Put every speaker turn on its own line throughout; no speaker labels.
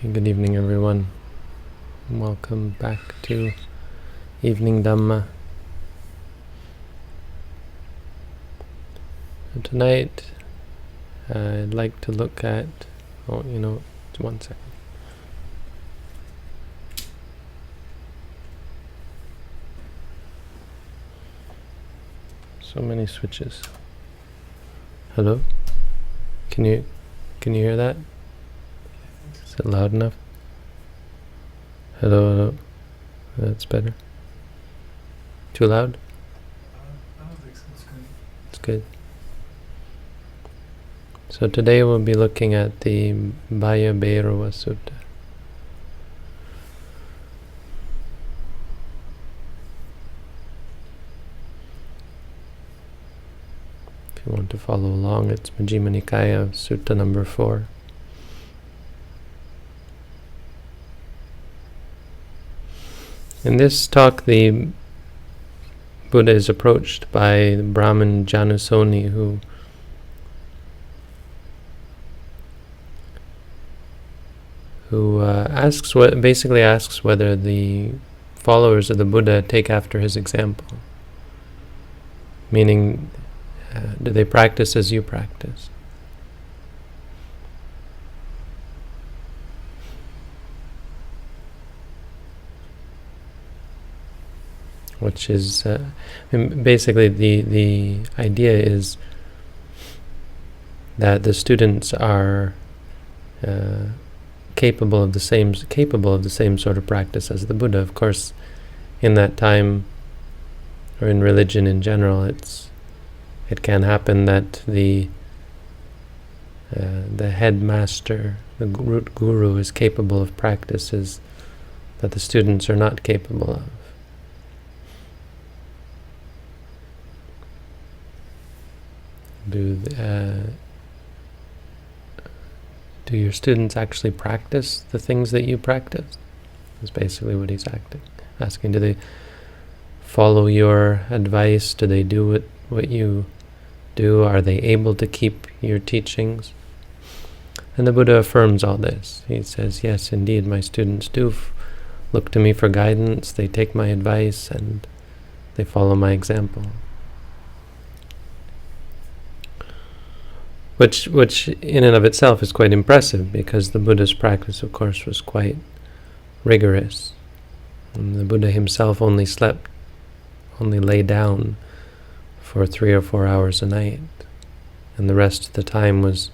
Good evening, everyone. Welcome back to Evening Dhamma. So tonight, I'd like to look at. Just 1 second. So many switches. Hello? Can you hear that? Is it loud enough? Hello. That's better. Too loud?
I don't think so.
It's good. So today we'll be looking at the Bhayabherava Sutta. If you want to follow along, it's Majjhima Nikaya, Sutta number 4. In this talk, the Buddha is approached by the Brahmin Janusoni, who basically asks whether the followers of the Buddha take after his example. Meaning, do they practice as you practice? Which is, basically the idea is that the students are capable of the same sort of practice as the Buddha. Of course, in that time, or in religion in general, it can happen that the headmaster, the root guru, is capable of practices that the students are not capable of. Do your students actually practice the things that you practice? That's basically what he's asking. Do they follow your advice? Do they do what you do? Are they able to keep your teachings? And the Buddha affirms all this. He says, yes, indeed, my students do look to me for guidance. They take my advice and they follow my example. Which in and of itself is quite impressive, because the Buddha's practice, of course, was quite rigorous. And the Buddha himself only lay down for 3 or 4 hours a night. And the rest of the time was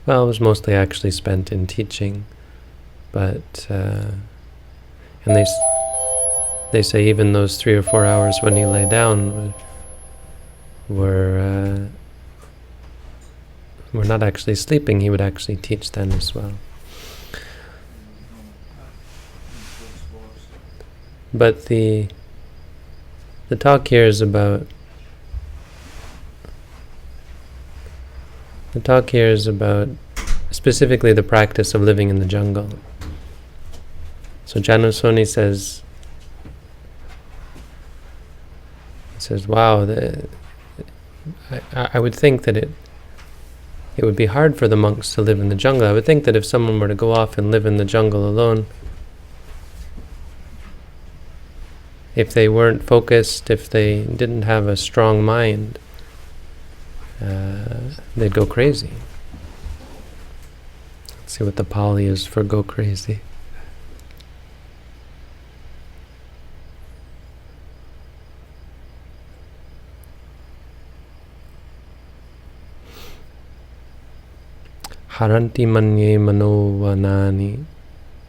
mostly actually spent in teaching. But, and they say even those 3 or 4 hours when he lay down were not actually sleeping. He would actually teach then as well. But the talk here is about specifically the practice of living in the jungle. So Janusoni says, wow, I would think that it would be hard for the monks to live in the jungle. I would think that if someone were to go off and live in the jungle alone, if they weren't focused, if they didn't have a strong mind, they'd go crazy. Let's see what the Pali is for go crazy. Haranti manye mano vanani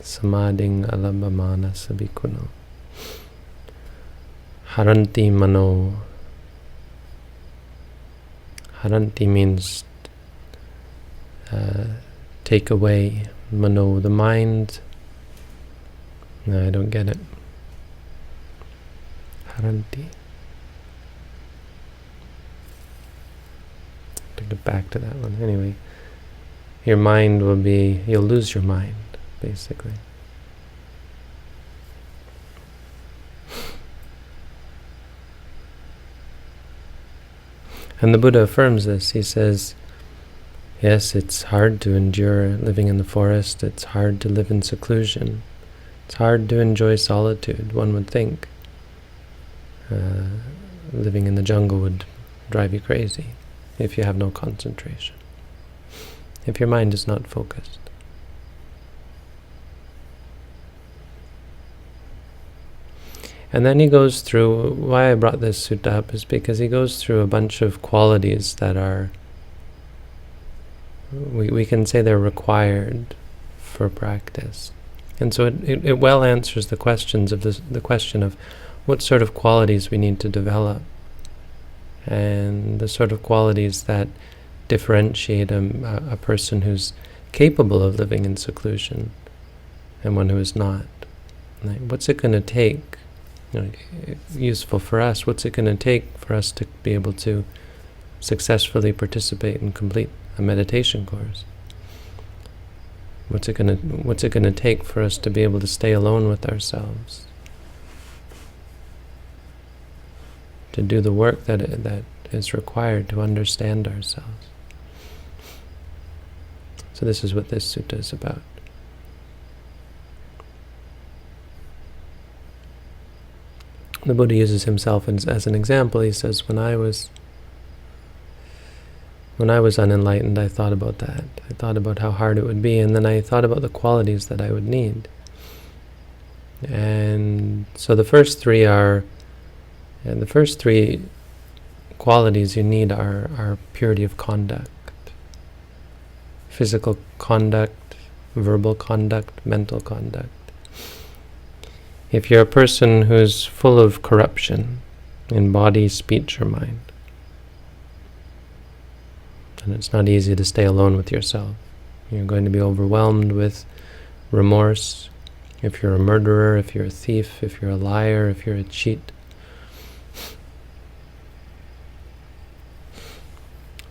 samading alabhamana sabikuno. Haranti mano. Haranti means take away. Mano, the mind. No, I don't get it. Haranti. To get back to that one. Anyway. Your mind you'll lose your mind, basically. And the Buddha affirms this. He says, Yes, it's hard to endure living in the forest. It's hard to live in seclusion. It's hard to enjoy solitude, one would think. Living in the jungle would drive you crazy if you have no concentration, if your mind is not focused. And then he goes through, why I brought this sutta up is because he goes through a bunch of qualities that are, we can say they're required for practice. And so it well answers the questions of the question of what sort of qualities we need to develop, and the sort of qualities that differentiate a person who's capable of living in seclusion and one who is not. Like, what's it going to take? Useful for us. What's it going to take for us to be able to successfully participate and complete a meditation course? What's it going to take for us to be able to stay alone with ourselves? To do the work that is required to understand ourselves. So this is what this sutta is about. The Buddha uses himself as an example. He says, when I was unenlightened, I thought about that. I thought about how hard it would be, and then I thought about the qualities that I would need. And so the first three qualities you need are purity of conduct, physical conduct, verbal conduct, mental conduct. If you're a person who's full of corruption in body, speech, or mind, then it's not easy to stay alone with yourself. You're going to be overwhelmed with remorse. If you're a murderer, if you're a thief, if you're a liar, if you're a cheat,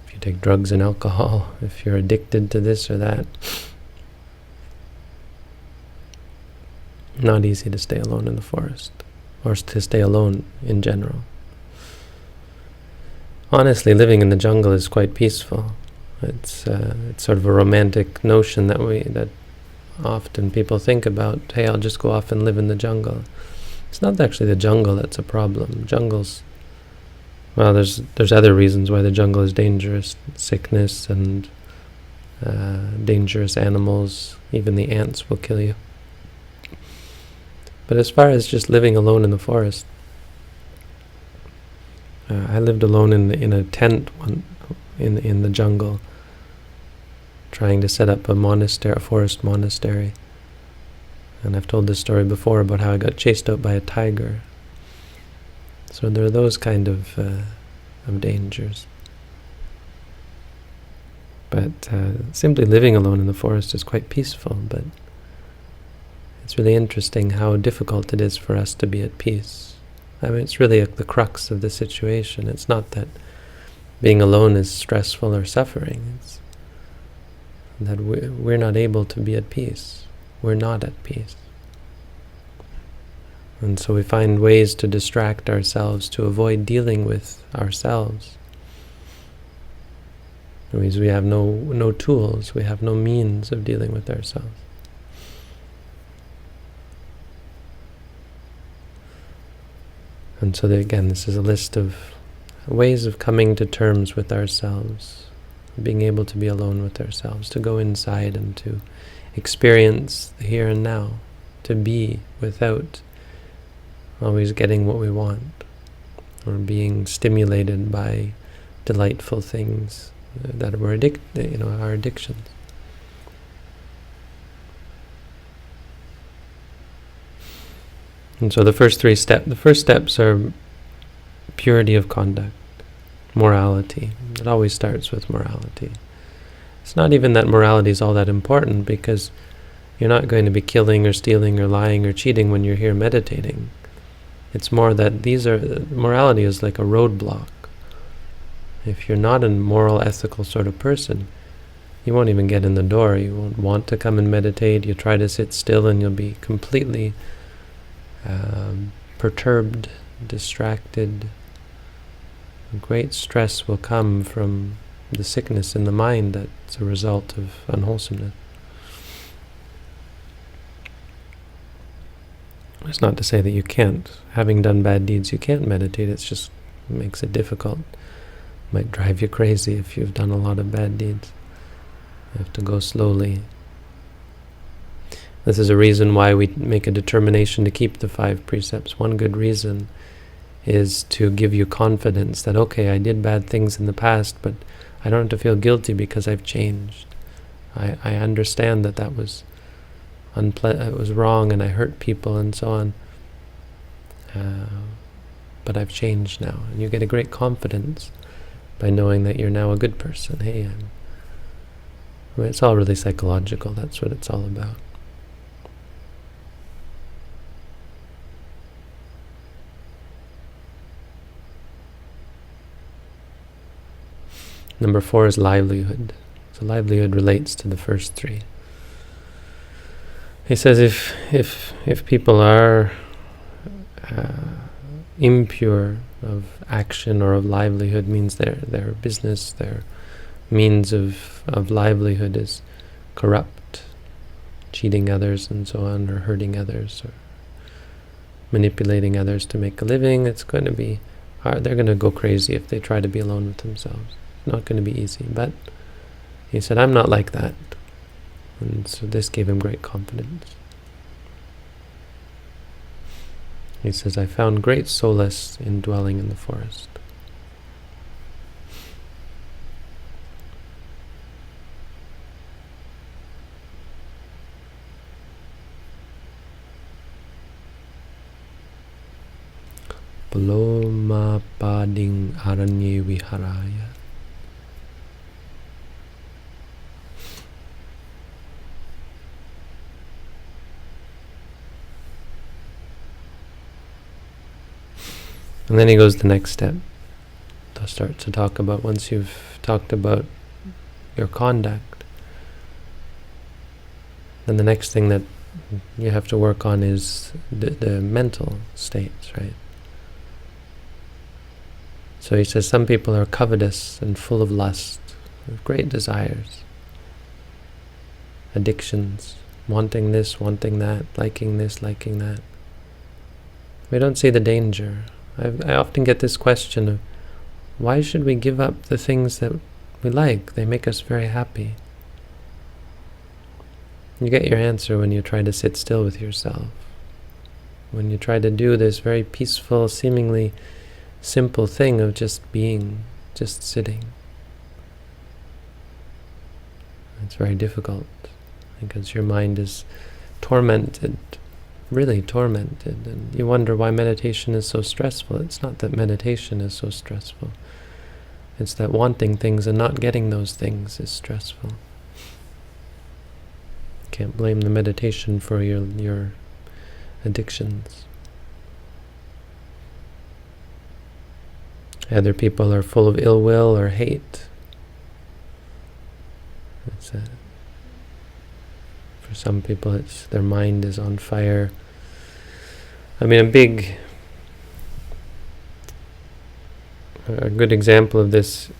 if you take drugs and alcohol, if you're addicted to this or that, not easy to stay alone in the forest, or to stay alone in general. Honestly, living in the jungle is quite peaceful. It's sort of a romantic notion that often people think about. Hey, I'll just go off and live in the jungle. It's not actually the jungle that's a problem. Jungles, well, there's other reasons why the jungle is dangerous: sickness and dangerous animals. Even the ants will kill you. But as far as just living alone in the forest, I lived alone in a tent in the jungle, trying to set up a forest monastery. And I've told this story before about how I got chased out by a tiger. So there are those kind of dangers. But simply living alone in the forest is quite peaceful, but it's really interesting how difficult it is for us to be at peace. I mean, it's really the crux of the situation. It's not that being alone is stressful or suffering. It's that we're not able to be at peace. We're not at peace. And so we find ways to distract ourselves, to avoid dealing with ourselves. It means we have no tools, we have no means of dealing with ourselves. And so again, this is a list of ways of coming to terms with ourselves, being able to be alone with ourselves, to go inside and to experience the here and now, to be without always getting what we want, or being stimulated by delightful things that we're our addictions. And so the first steps are purity of conduct, morality. It always starts with morality. It's not even that morality is all that important, because you're not going to be killing or stealing or lying or cheating when you're here meditating. It's more that morality is like a roadblock. If you're not a moral, ethical sort of person, you won't even get in the door. You won't want to come and meditate. You try to sit still and you'll be completely perturbed, distracted. Great stress will come from the sickness in the mind that's a result of unwholesomeness. It's not to say that you can't. Having done bad deeds, you can't meditate. It just makes it difficult. Might drive you crazy if you've done a lot of bad deeds. You have to go slowly. This is a reason why we make a determination to keep the 5 precepts. One good reason is to give you confidence that, okay, I did bad things in the past, but I don't have to feel guilty because I've changed. I understand that was it was wrong and I hurt people and so on. But I've changed now. And you get a great confidence by knowing that you're now a good person. Hey, it's all really psychological. That's what it's all about. Number 4 is livelihood. So livelihood relates to the first 3. He says if people are impure of action or of livelihood, means their business, their means of livelihood is corrupt, cheating others and so on, or hurting others, or manipulating others to make a living, it's going to be hard. They're going to go crazy if they try to be alone with themselves. It's not going to be easy. But he said, I'm not like that. And so this gave him great confidence. He says, I found great solace in dwelling in the forest. Paloma pading aranye viharaya. And then he goes the next step. To start to talk about, once you've talked about your conduct, then the next thing that you have to work on is the mental states, right? So he says some people are covetous and full of lust, with great desires, addictions, wanting this, wanting that, liking this, liking that. We don't see the danger. I often get this question of, why should we give up the things that we like? They make us very happy. You get your answer when you try to sit still with yourself. When you try to do this very peaceful, seemingly simple thing of just being, just sitting. It's very difficult because your mind is tormented, really tormented, and you wonder why meditation is so stressful. It's not that meditation is so stressful. It's that wanting things and not getting those things is stressful. You can't blame the meditation for your addictions. Other people are full of ill will or hate. For some people, their mind is on fire. I mean, a good example of this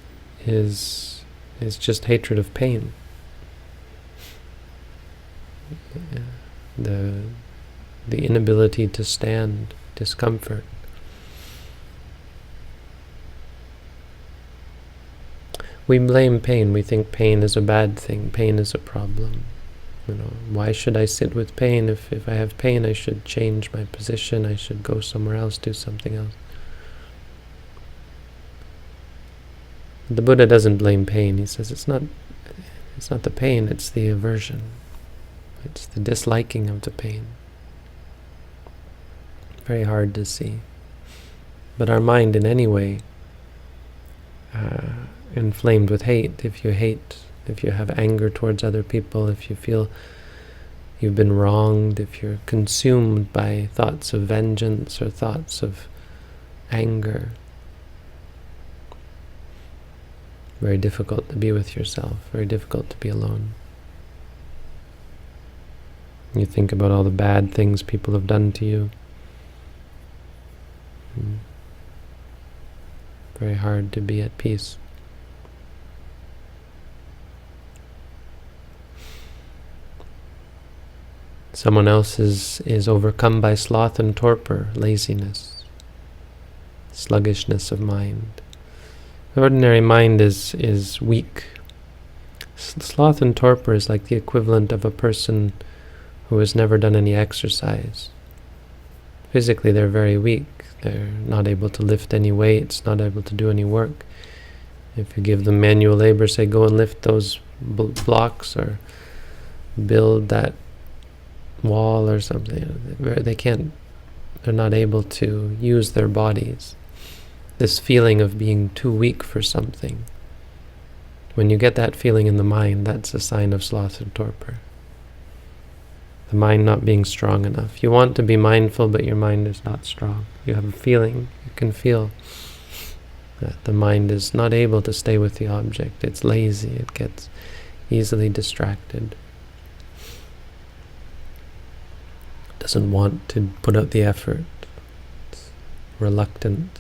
is just hatred of pain. The inability to stand discomfort. We blame pain. We think pain is a bad thing. Pain is a problem. Why should I sit with pain? If I have pain, I should change my position. I should go somewhere else, do something else. The Buddha doesn't blame pain. He says it's not the pain, it's the aversion. It's the disliking of the pain. Very hard to see. But our mind in any way, inflamed with hate, if you have anger towards other people, if you feel you've been wronged, if you're consumed by thoughts of vengeance or thoughts of anger, very difficult to be with yourself, very difficult to be alone. You think about all the bad things people have done to you. Very hard to be at peace. Someone else is overcome by sloth and torpor, laziness, sluggishness of mind. The ordinary mind is weak. Sloth and torpor is like the equivalent of a person who has never done any exercise. Physically, they're very weak. They're not able to lift any weights, not able to do any work. If you give them manual labor, say, go and lift those blocks or build that wall or something, they can't, they're not able to use their bodies. This feeling of being too weak for something, when you get that feeling in the mind, that's a sign of sloth and torpor. The mind not being strong enough. You want to be mindful, but your mind is not strong. You have a feeling, you can feel that the mind is not able to stay with the object. It's lazy, it gets easily distracted. Doesn't want to put out the effort. It's reluctant.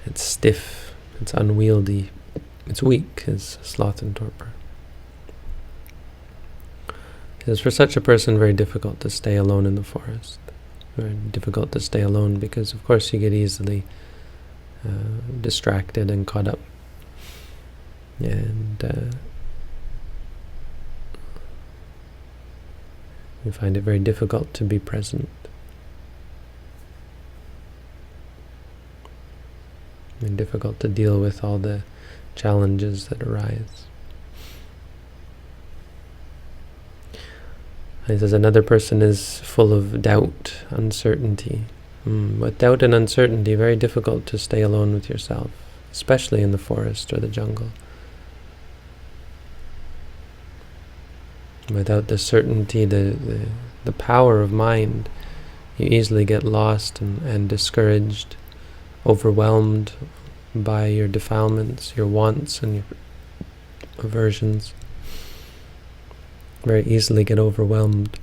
It's stiff. It's unwieldy. It's weak, is sloth and torpor. It is for such a person very difficult to stay alone in the forest. Very difficult to stay alone because, of course, you get easily distracted and caught up. And you find it very difficult to be present. And difficult to deal with all the challenges that arise. He says another person is full of doubt, uncertainty. With doubt and uncertainty, very difficult to stay alone with yourself, especially in the forest or the jungle. Without the certainty, the power of mind, you easily get lost and discouraged, overwhelmed by your defilements, your wants and your aversions. Very easily get overwhelmed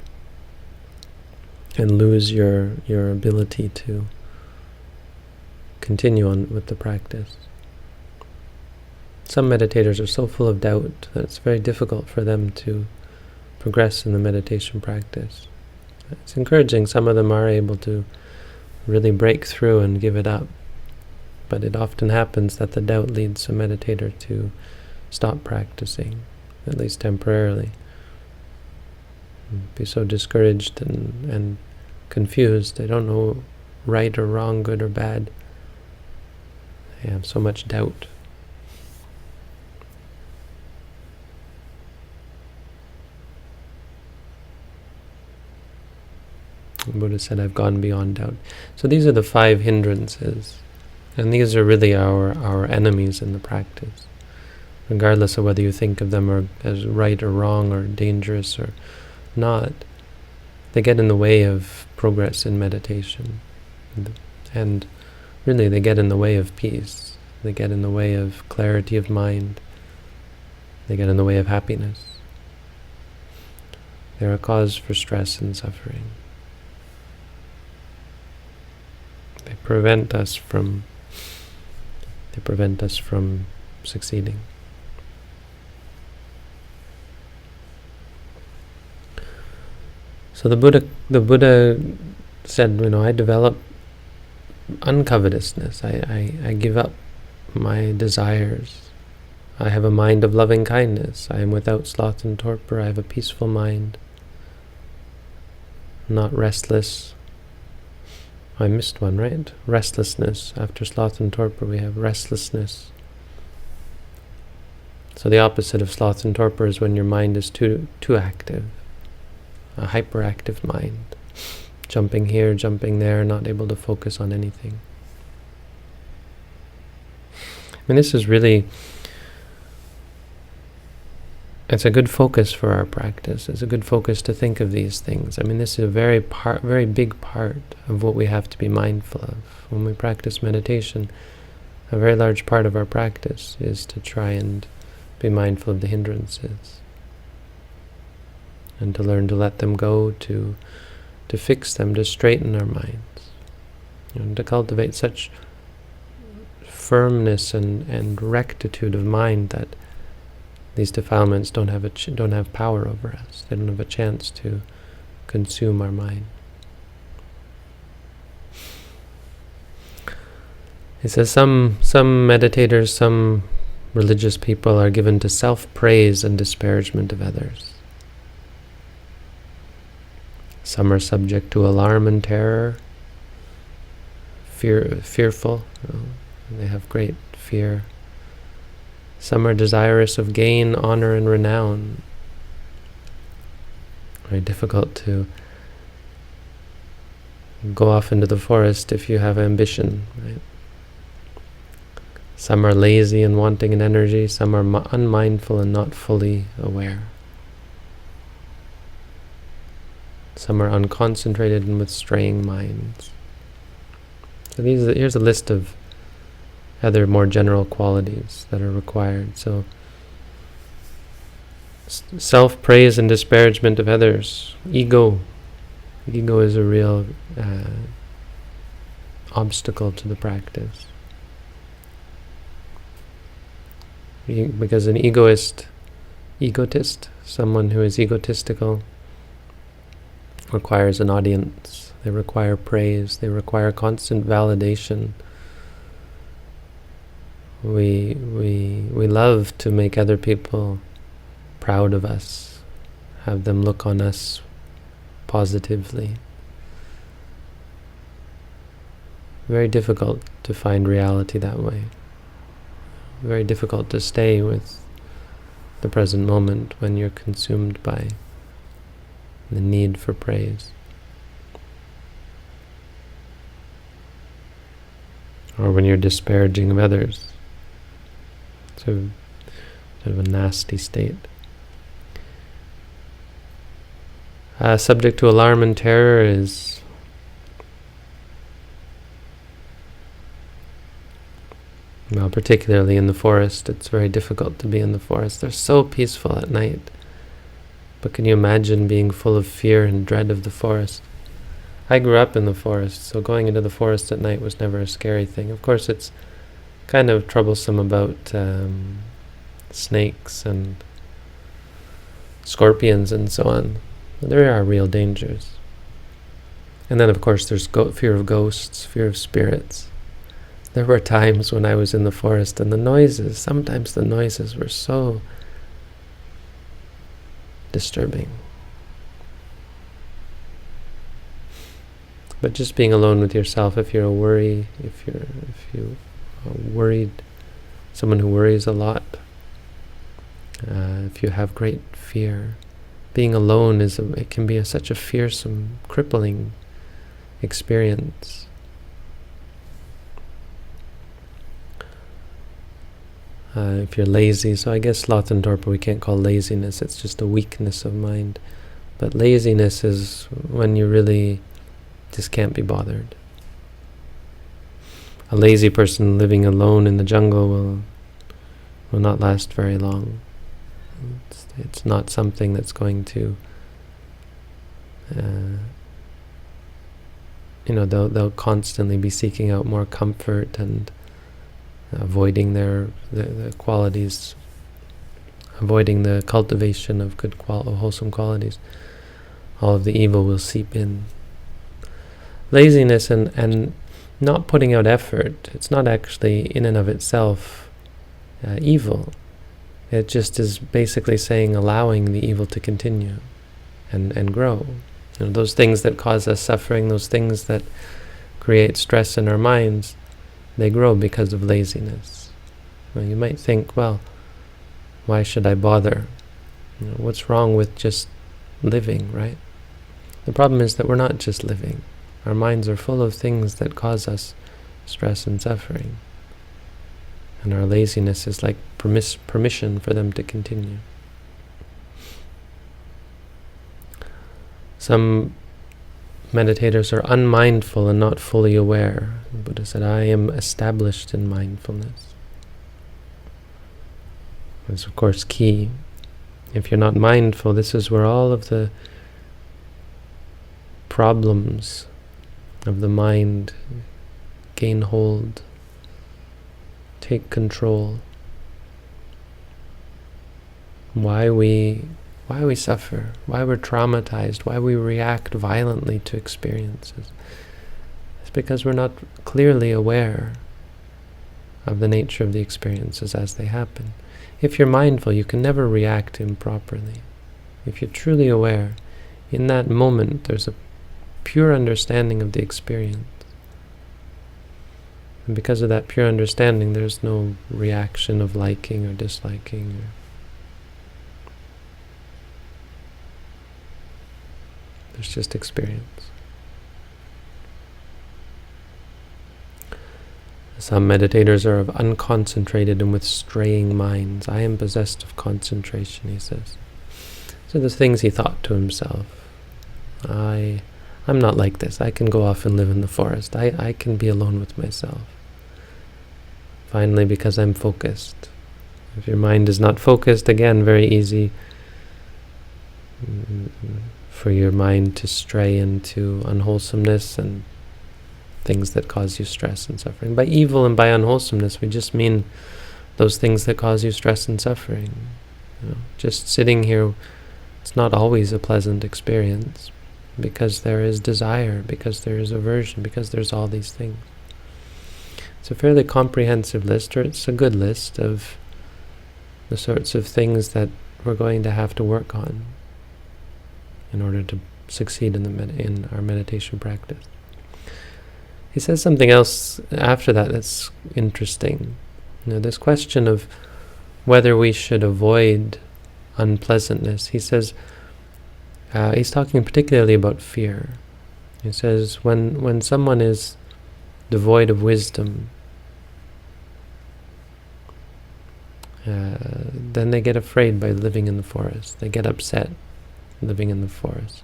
and lose your ability to continue on with the practice. Some meditators are so full of doubt that it's very difficult for them to progress in the meditation practice. It's encouraging. Some of them are able to really break through and give it up. But it often happens that the doubt leads a meditator to stop practicing, at least temporarily. Be so discouraged and confused. They don't know right or wrong, good or bad. They have so much doubt. The Buddha said, I've gone beyond doubt. So these are the 5 hindrances. And these are really our enemies in the practice. Regardless of whether you think of them as right or wrong or dangerous or not, they get in the way of progress in meditation. And really they get in the way of peace. They get in the way of clarity of mind. They get in the way of happiness. They're a cause for stress and suffering. They prevent us from succeeding. So the Buddha said, I develop uncovetousness. I give up my desires. I have a mind of loving kindness. I am without sloth and torpor. I have a peaceful mind, not restless. I missed one, right? Restlessness. After sloth and torpor, we have restlessness. So the opposite of sloth and torpor is when your mind is too active. A hyperactive mind. Jumping here, jumping there, not able to focus on anything. This is really, it's a good focus for our practice. It's a good focus to think of these things. This is a very big part of what we have to be mindful of. When we practice meditation, a very large part of our practice is to try and be mindful of the hindrances. And to learn to let them go, to fix them, to straighten our minds. And to cultivate such firmness and rectitude of mind that these defilements don't have power over us. They don't have a chance to consume our mind. He says some meditators, some religious people are given to self-praise and disparagement of others. Some are subject to alarm and terror, fearful. They have great fear. Some are desirous of gain, honor, and renown. Very difficult to go off into the forest if you have ambition, right? Some are lazy and wanting in energy. Some are unmindful and not fully aware. Some are unconcentrated and with straying minds. So here's a list of other more general qualities that are required. So, self-praise and disparagement of others. Ego. Ego is a real obstacle to the practice. Because an egotist, someone who is egotistical, requires an audience. They require praise. They require constant validation. We love to make other people proud of us, have them look on us positively. Very difficult to find reality that way. Very difficult to stay with the present moment when you're consumed by the need for praise. Or when you're disparaging of others. It's sort of a nasty state. Subject to alarm and terror is particularly in the forest. It's very difficult to be in the forest. They're so peaceful at night. But can you imagine being full of fear and dread of the forest? I grew up in the forest, so going into the forest at night was never a scary thing. Of course, it's kind of troublesome about snakes and scorpions and so on. There are real dangers. And then, of course, there's fear of ghosts, fear of spirits. There were times when I was in the forest and sometimes the noises were so disturbing. But just being alone with yourself, if you are worried, someone who worries a lot, if you have great fear, being alone it can be such a fearsome, crippling experience. If you're lazy, so I guess sloth and torpor we can't call laziness, it's just a weakness of mind. But laziness is when you really just can't be bothered. A lazy person living alone in the jungle will not last very long. It's not something that's going to, they'll constantly be seeking out more comfort and avoiding the qualities, avoiding the cultivation of good wholesome qualities. All of the evil will seep in. Laziness and not putting out effort, it's not actually in and of itself evil. It just is basically saying allowing the evil to continue and grow. Those things that cause us suffering, those things that create stress in our minds, they grow because of laziness. You might think, well, why should I bother? What's wrong with just living, right? The problem is that we're not just living. Our minds are full of things that cause us stress and suffering. And our laziness is like permission for them to continue. Some meditators are unmindful and not fully aware. The Buddha said, I am established in mindfulness. It's of course key. If you're not mindful, this is where all of the problems of the mind gain hold, take control. Why we why we suffer, why we're traumatized, why we react violently to experiences. It's because we're not clearly aware of the nature of the experiences as they happen. If you're mindful, you can never react improperly. If you're truly aware, in that moment there's a pure understanding of the experience. And because of that pure understanding, there's no reaction of liking or disliking. There's just experience. Some meditators are of unconcentrated and with straying minds. I am possessed of concentration, he says. So there's things he thought to himself. I'm not like this. I can go off and live in the forest. I can be alone with myself. Finally, because I'm focused. If your mind is not focused, again, very easy for your mind to stray into unwholesomeness and things that cause you stress and suffering. By evil and by unwholesomeness, we just mean those things that cause you stress and suffering. Just sitting here, it's not always a pleasant experience, because there is desire, because there is aversion, because there's all these things. It's a fairly comprehensive list, or it's a good list of the sorts of things that we're going to have to work on in order to succeed in our meditation practice. He says something else after that that's interesting. This question of whether we should avoid unpleasantness. He says, he's talking particularly about fear. He says, when someone is devoid of wisdom, then they get afraid by living in the forest. They get upset living in the forest.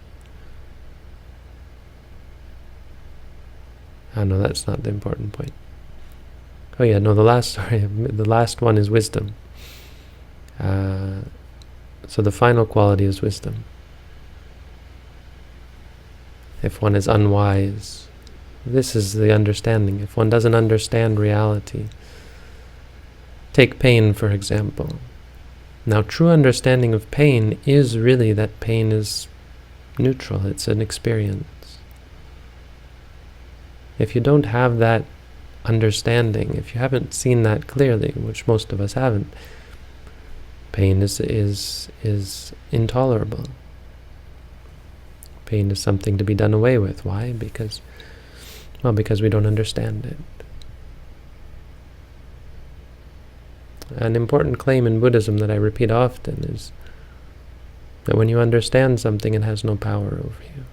No, that's not the important point. Oh yeah, no, the last one is wisdom. So the final quality is wisdom. If one is unwise, this is the understanding. If one doesn't understand reality, take pain, for example. Now, true understanding of pain is really that pain is neutral. It's an experience. If you don't have that understanding, if you haven't seen that clearly, which most of us haven't, pain is intolerable. Pain is something to be done away with. Why? Because we don't understand it. An important claim in Buddhism that I repeat often is that when you understand something, it has no power over you.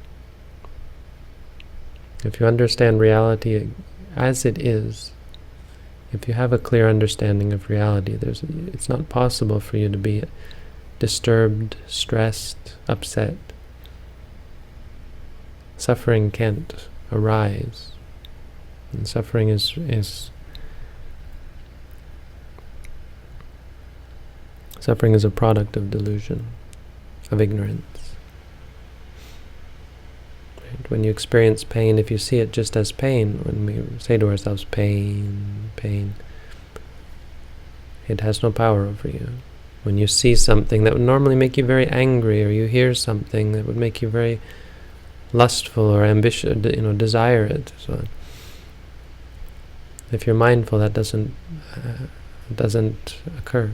If you understand reality as it is, if you have a clear understanding of reality, it's not possible for you to be disturbed, stressed, upset. Suffering can't arise. And suffering is a product of delusion, of ignorance. When you experience pain, if you see it just as pain, when we say to ourselves, pain, pain, it has no power over you. When you see something that would normally make you very angry, or you hear something that would make you very lustful or ambitious, desire it, so on. If you're mindful, that doesn't occur.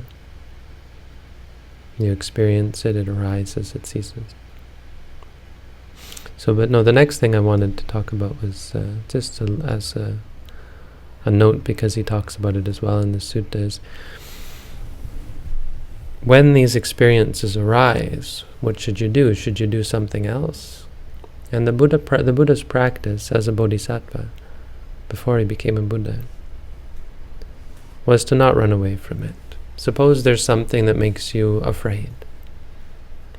You experience it, it arises, it ceases. The next thing I wanted to talk about was just as a note, because he talks about it as well in the Sutta, is when these experiences arise, what should you do? Should you do something else? And the Buddha's practice as a bodhisattva, before he became a Buddha, was to not run away from it. Suppose there's something that makes you afraid.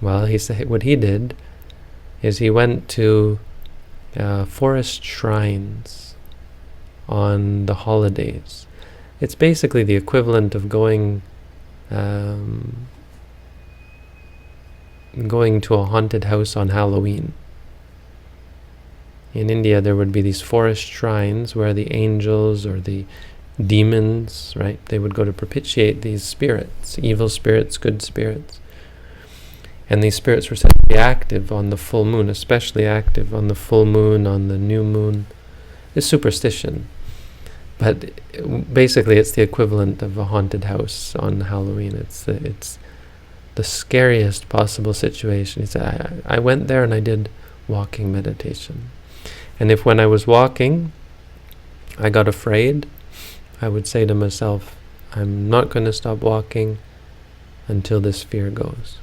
Well, what he did is he went to forest shrines on the holidays. It's basically the equivalent of going to a haunted house on Halloween. In India, there would be these forest shrines where the angels or the demons, right, they would go to propitiate these spirits, evil spirits, good spirits. And these spirits were said to be active on the full moon, especially active on the full moon, on the new moon. It's superstition. But basically it's the equivalent of a haunted house on Halloween. It's the scariest possible situation. He said, I went there and I did walking meditation. And if when I was walking, I got afraid, I would say to myself, I'm not going to stop walking until this fear goes.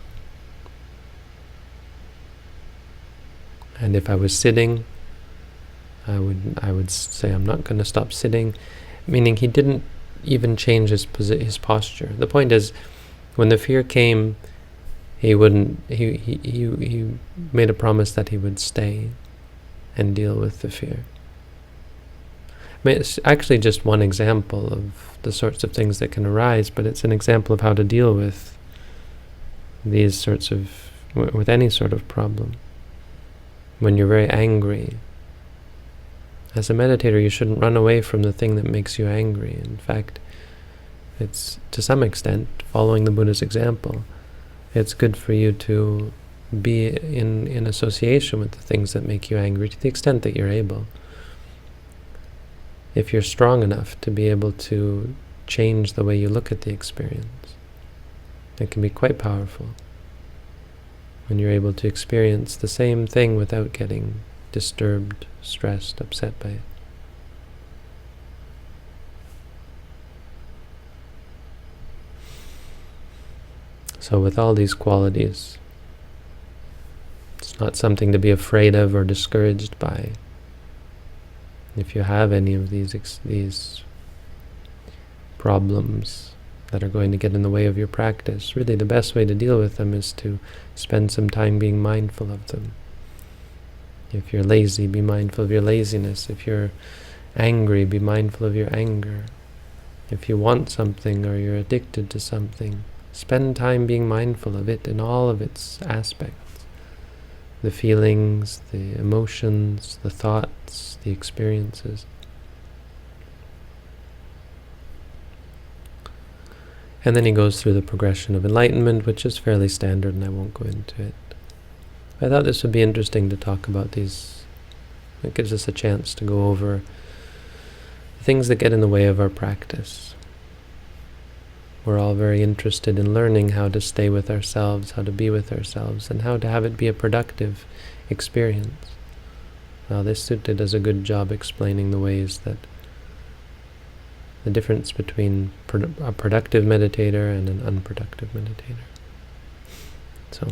And if I was sitting, I would say, I'm not going to stop sitting, meaning he didn't even change his posture. The point is, when the fear came, he made a promise that he would stay and deal with the fear. I mean, it's actually just one example of the sorts of things that can arise, but it's an example of how to deal with these sorts of, with any sort of problem. When you're very angry, as a meditator, you shouldn't run away from the thing that makes you angry. In fact, it's, to some extent, following the Buddha's example, it's good for you to be in association with the things that make you angry to the extent that you're able. If you're strong enough to be able to change the way you look at the experience, it can be quite powerful when you're able to experience the same thing without getting disturbed, stressed, upset by it. So with all these qualities, it's not something to be afraid of or discouraged by. If you have any of these problems that are going to get in the way of your practice, really the best way to deal with them is to spend some time being mindful of them. If you're lazy, be mindful of your laziness. If you're angry, be mindful of your anger. If you want something or you're addicted to something, spend time being mindful of it in all of its aspects. The feelings, the emotions, the thoughts, the experiences. And then he goes through the progression of enlightenment, which is fairly standard, and I won't go into it. I thought this would be interesting to talk about these. It gives us a chance to go over things that get in the way of our practice. We're all very interested in learning how to stay with ourselves, how to be with ourselves, and how to have it be a productive experience. Now, this sutta does a good job explaining the ways that the difference between a productive meditator and an unproductive meditator. So,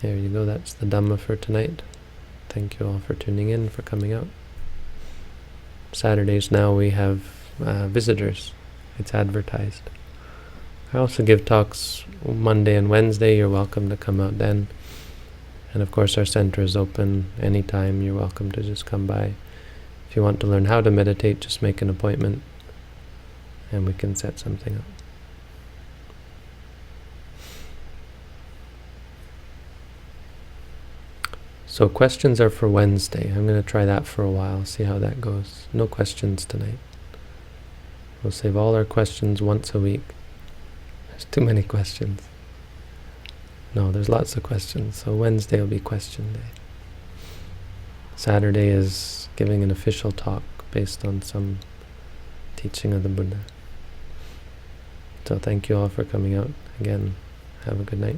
there you go, that's the Dhamma for tonight. Thank you all for tuning in, for coming out. Saturdays now we have visitors. It's advertised. I also give talks Monday and Wednesday. You're welcome to come out then. And of course our center is open anytime. You're welcome to just come by. If you want to learn how to meditate, just make an appointment and we can set something up. So questions are for Wednesday. I'm going to try that for a while, see how that goes. No questions tonight. We'll save all our questions once a week. There's too many questions. No, there's lots of questions. So Wednesday will be question day. Saturday is giving an official talk based on some teaching of the Buddha. So thank you all for coming out. Again, have a good night.